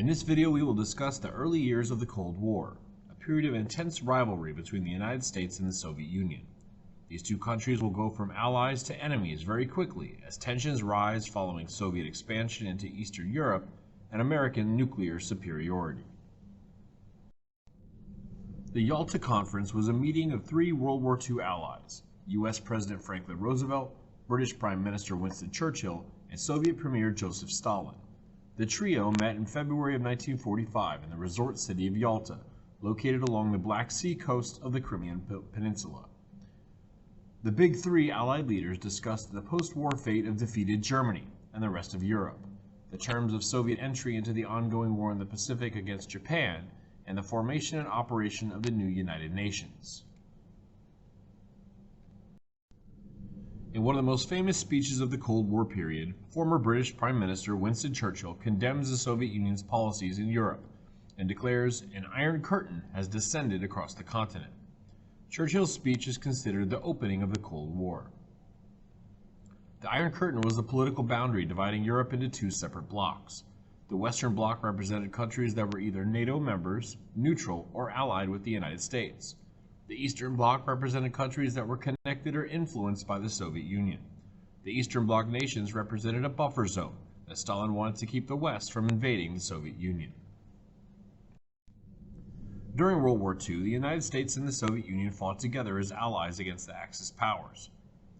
In this video, we will discuss the early years of the Cold War, a period of intense rivalry between the United States and the Soviet Union. These two countries will go from allies to enemies very quickly as tensions rise following Soviet expansion into Eastern Europe and American nuclear superiority. The Yalta Conference was a meeting of three World War II allies: U.S. President Franklin Roosevelt, British Prime Minister Winston Churchill, and Soviet Premier Joseph Stalin. The trio met in February of 1945 in the resort city of Yalta, located along the Black Sea coast of the Crimean Peninsula. The Big Three Allied leaders discussed the post-war fate of defeated Germany and the rest of Europe, the terms of Soviet entry into the ongoing war in the Pacific against Japan, and the formation and operation of the new United Nations. In one of the most famous speeches of the Cold War period, former British Prime Minister Winston Churchill condemns the Soviet Union's policies in Europe and declares an Iron Curtain has descended across the continent. Churchill's speech is considered the opening of the Cold War. The Iron Curtain was the political boundary dividing Europe into two separate blocks. The Western Bloc represented countries that were either NATO members, neutral, or allied with the United States. The Eastern Bloc represented countries that were connected or influenced by the Soviet Union. The Eastern Bloc nations represented a buffer zone that Stalin wanted to keep the West from invading the Soviet Union. During World War II, the United States and the Soviet Union fought together as allies against the Axis powers.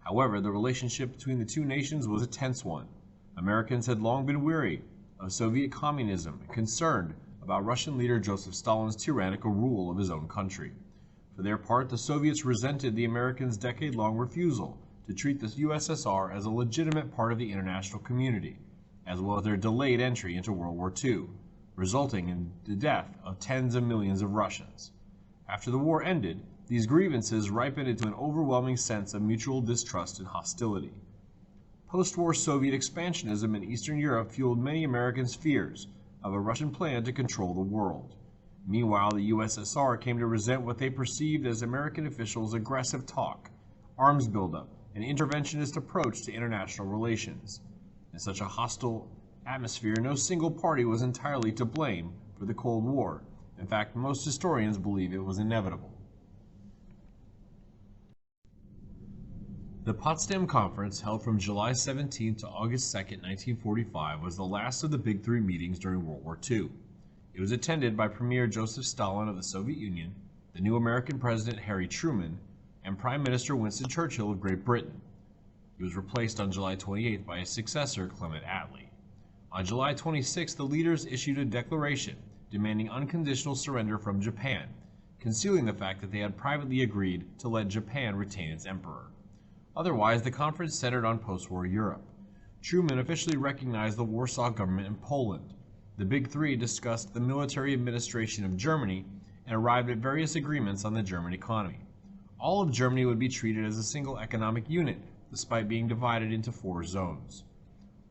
However, the relationship between the two nations was a tense one. Americans had long been weary of Soviet communism and concerned about Russian leader Joseph Stalin's tyrannical rule of his own country. For their part, the Soviets resented the Americans' decade-long refusal to treat the U.S.S.R. as a legitimate part of the international community, as well as their delayed entry into World War II, resulting in the death of tens of millions of Russians. After the war ended, these grievances ripened into an overwhelming sense of mutual distrust and hostility. Post-war Soviet expansionism in Eastern Europe fueled many Americans' fears of a Russian plan to control the world. Meanwhile, the U.S.S.R. came to resent what they perceived as American officials' aggressive talk, arms buildup, and interventionist approach to international relations. In such a hostile atmosphere, no single party was entirely to blame for the Cold War. In fact, most historians believe it was inevitable. The Potsdam Conference, held from July 17 to August 2, 1945, was the last of the Big Three meetings during World War II. It was attended by Premier Joseph Stalin of the Soviet Union, the new American President Harry Truman, and Prime Minister Winston Churchill of Great Britain. He was replaced on July 28 by his successor, Clement Attlee. On July 26, the leaders issued a declaration demanding unconditional surrender from Japan, concealing the fact that they had privately agreed to let Japan retain its emperor. Otherwise, the conference centered on post-war Europe. Truman officially recognized the Warsaw government in Poland. The Big Three discussed the military administration of Germany and arrived at various agreements on the German economy. All of Germany would be treated as a single economic unit, despite being divided into 4 zones.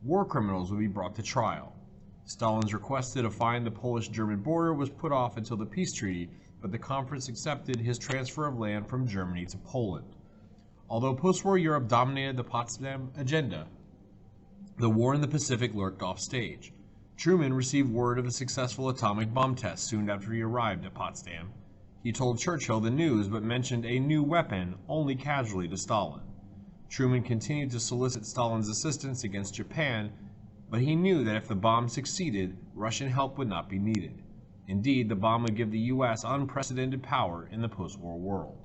War criminals would be brought to trial. Stalin's request to define the Polish-German border was put off until the peace treaty, but the conference accepted his transfer of land from Germany to Poland. Although post-war Europe dominated the Potsdam agenda, the war in the Pacific lurked off stage. Truman received word of a successful atomic bomb test soon after he arrived at Potsdam. He told Churchill the news but mentioned a new weapon only casually to Stalin. Truman continued to solicit Stalin's assistance against Japan, but he knew that if the bomb succeeded, Russian help would not be needed. Indeed, the bomb would give the U.S. unprecedented power in the post-war world.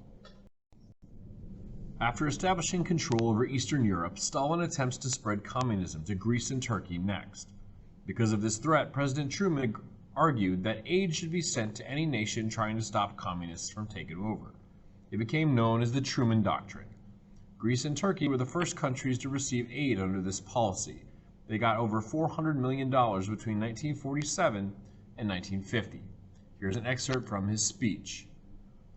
After establishing control over Eastern Europe, Stalin attempts to spread communism to Greece and Turkey next. Because of this threat, President Truman argued that aid should be sent to any nation trying to stop communists from taking over. It became known as the Truman Doctrine. Greece and Turkey were the first countries to receive aid under this policy. They got over $400 million between 1947 and 1950. Here's an excerpt from his speech.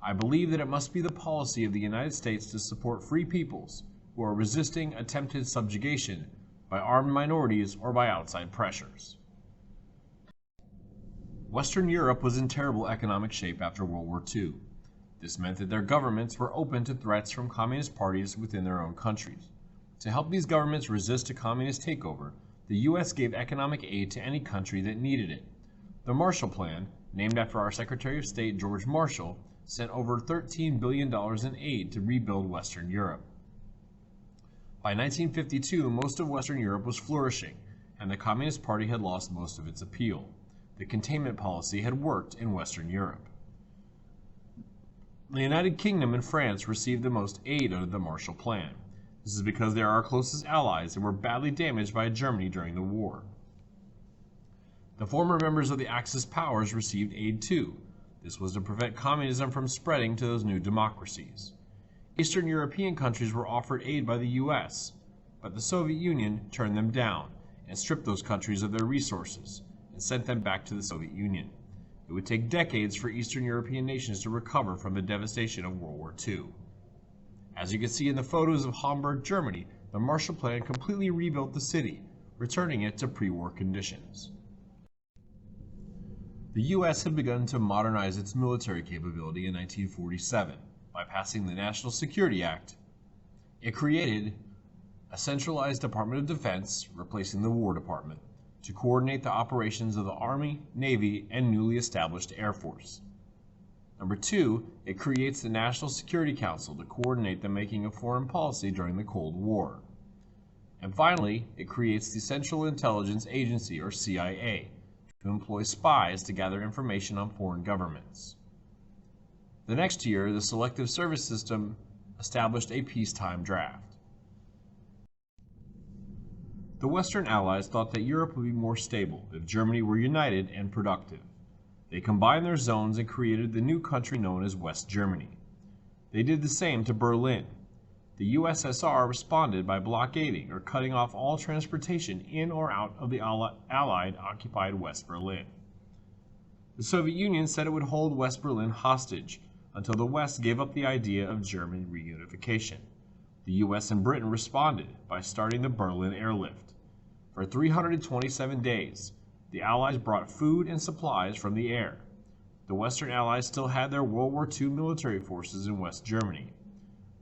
"I believe that it must be the policy of the United States to support free peoples who are resisting attempted subjugation by armed minorities or by outside pressures." Western Europe was in terrible economic shape after World War II. This meant that their governments were open to threats from communist parties within their own countries. To help these governments resist a communist takeover, the U.S. gave economic aid to any country that needed it. The Marshall Plan, named after our Secretary of State George Marshall, sent over $13 billion in aid to rebuild Western Europe. By 1952, most of Western Europe was flourishing, and the Communist Party had lost most of its appeal. The Containment Policy had worked in Western Europe. The United Kingdom and France received the most aid under the Marshall Plan. This is because they are our closest allies and were badly damaged by Germany during the war. The former members of the Axis powers received aid too. This was to prevent communism from spreading to those new democracies. Eastern European countries were offered aid by the U.S., but the Soviet Union turned them down and stripped those countries of their resources and sent them back to the Soviet Union. It would take decades for Eastern European nations to recover from the devastation of World War II. As you can see in the photos of Hamburg, Germany, the Marshall Plan completely rebuilt the city, returning it to pre-war conditions. The U.S. had begun to modernize its military capability in 1947 by passing the National Security Act. It created a centralized Department of Defense, replacing the War Department, to coordinate the operations of the Army, Navy, and newly established Air Force. Number 2, it creates the National Security Council to coordinate the making of foreign policy during the Cold War. And finally, it creates the Central Intelligence Agency, or CIA, to employ spies to gather information on foreign governments. The next year, the Selective Service System established a peacetime draft. The Western Allies thought that Europe would be more stable if Germany were united and productive. They combined their zones and created the new country known as West Germany. They did the same to Berlin. The U.S.S.R. responded by blockading or cutting off all transportation in or out of the Allied-occupied West Berlin. The Soviet Union said it would hold West Berlin hostage until the West gave up the idea of German reunification. The U.S. and Britain responded by starting the Berlin Airlift. For 327 days, the Allies brought food and supplies from the air. The Western Allies still had their World War II military forces in West Germany.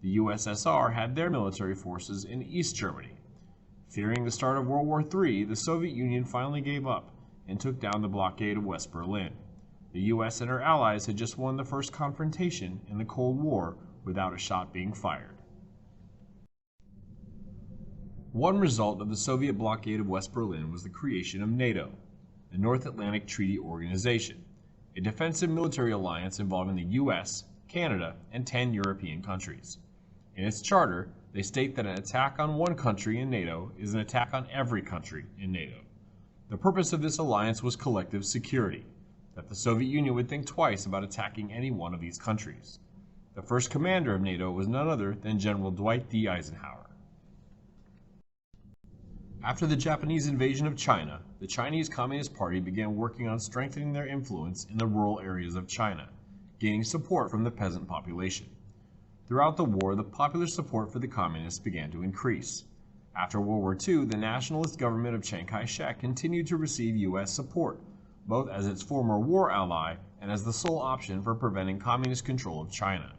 The U.S.S.R. had their military forces in East Germany. Fearing the start of World War III, the Soviet Union finally gave up and took down the blockade of West Berlin. The U.S. and her allies had just won the first confrontation in the Cold War without a shot being fired. One result of the Soviet blockade of West Berlin was the creation of NATO, the North Atlantic Treaty Organization, a defensive military alliance involving the U.S., Canada, and 10 European countries. In its charter, they state that an attack on one country in NATO is an attack on every country in NATO. The purpose of this alliance was collective security, that the Soviet Union would think twice about attacking any one of these countries. The first commander of NATO was none other than General Dwight D. Eisenhower. After the Japanese invasion of China, the Chinese Communist Party began working on strengthening their influence in the rural areas of China, gaining support from the peasant population. Throughout the war, the popular support for the communists began to increase. After World War II, the nationalist government of Chiang Kai-shek continued to receive U.S. support, both as its former war ally and as the sole option for preventing communist control of China.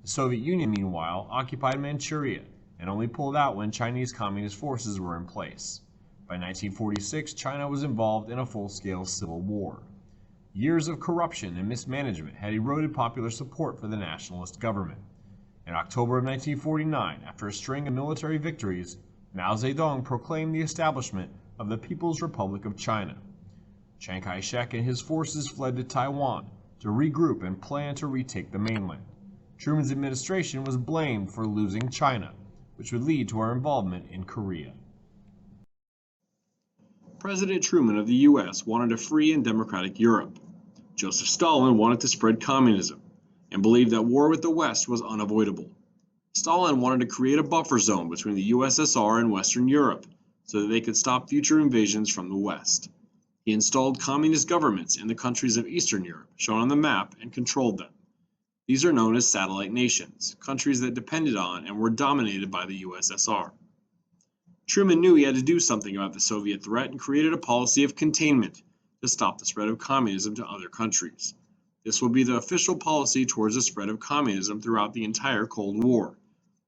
The Soviet Union, meanwhile, occupied Manchuria and only pulled out when Chinese communist forces were in place. By 1946, China was involved in a full-scale civil war. Years of corruption and mismanagement had eroded popular support for the nationalist government. In October of 1949, after a string of military victories, Mao Zedong proclaimed the establishment of the People's Republic of China. Chiang Kai-shek and his forces fled to Taiwan to regroup and plan to retake the mainland. Truman's administration was blamed for losing China, which would lead to our involvement in Korea. President Truman of the U.S. wanted a free and democratic Europe. Joseph Stalin wanted to spread communism and believed that war with the West was unavoidable. Stalin wanted to create a buffer zone between the U.S.S.R. and Western Europe so that they could stop future invasions from the West. He installed communist governments in the countries of Eastern Europe, shown on the map, and controlled them. These are known as satellite nations, countries that depended on and were dominated by the U.S.S.R. Truman knew he had to do something about the Soviet threat and created a policy of containment to stop the spread of communism to other countries. This will be the official policy towards the spread of communism throughout the entire Cold War.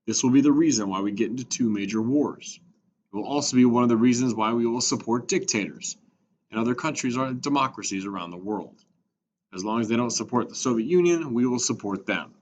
This will be the reason why we get into two major wars. It will also be one of the reasons why we will support dictators. and other countries are democracies around the world. As long as they don't support the Soviet Union, we will support them.